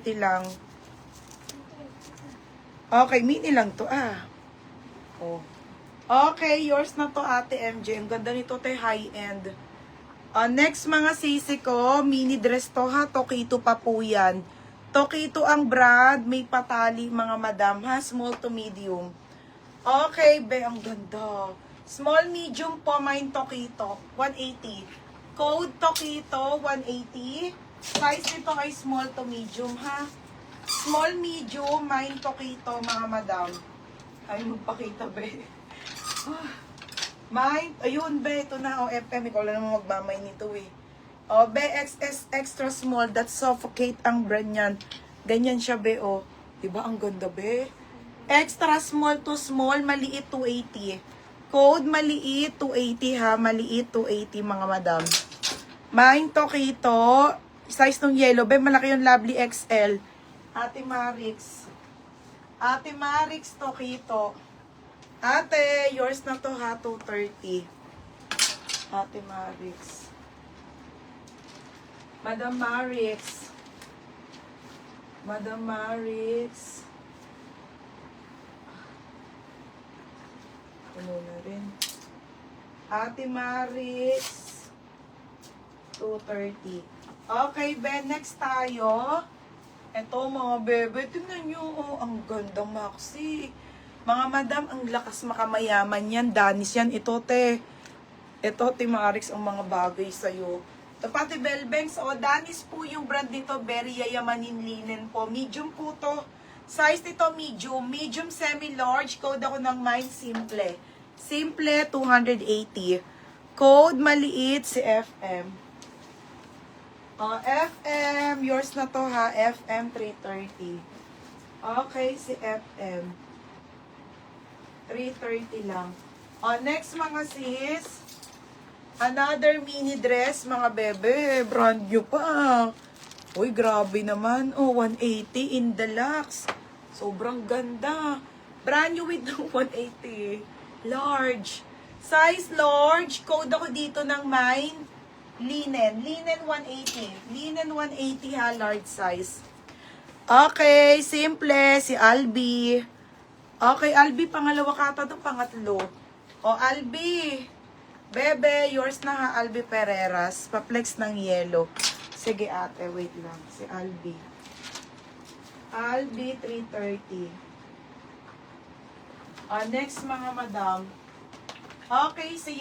230 lang. Okay, mini lang to, Oh. Okay, yours na to, Ate MJ. Ang ganda nito, te, high-end. Next, mga sisi ko, mini dress to, ha. Tokito pa po yan. Tokito ang brand. May patali, mga madam, ha. Small to medium. Okay, be, ang ganda. Small, medium po, mine Tokito. 180. Code Tokito, 180. Size nito ay small to medium, ha. Small, medium, mine Tokito, mga madam. Ay, magpakita, be. Mine, ayun, be, ito na, FM, ikaw lang naman magmamay nito, eh. Be, XS extra small, that suffocate ang brand yan. Ganyan siya, be, Diba, ang ganda, be. Extra small to small, maliit 280. Code maliit 280, ha, maliit 280, mga madam. Mine Tokito, size ng yellow, be, malaki yung Lovely XL. Ate Marix. Ate Marix Tokito. Ate, yours na to, ha, 230. Ate Marix. Madam Marix. Madam Marix. Ano na rin. Ate Marix. 230. Okay, Ben, next tayo. Ito, mga bebe. Tingnan nyo, ang gandang maxi. Mga madam, ang lakas makamayaman yan. Danis yan. Ito, te. Ito, Te Marix, ang mga bagay sa'yo. Ito, pati Belbanks. Danis po yung brand nito. Very yayamanin linen po. Medium po to. Size nito, medium. Medium, semi-large. Code ako ng mine, simple. Simple, 280. Code, maliit, si FM. FM, yours na to, ha. FM, 330. Okay, si FM. 330 lang. Next, mga sis. Another mini dress, mga bebe. Brand new pa. Uy, grabe naman. 180 in deluxe. Sobrang ganda. Brand new with 180. Large. Size large. Code ako dito ng mine. Linen. Linen 180. Linen 180, ha. Large size. Okay, simple. Si Albi. Okay, Albi, pangalawa kata to, pangatlo. Albi. Bebe, yours na, ha, Albi Pereras. Paplex ng yellow. Sige, ate, wait lang. Si Albi. Albi, 330. Next, mga madam. Okay, si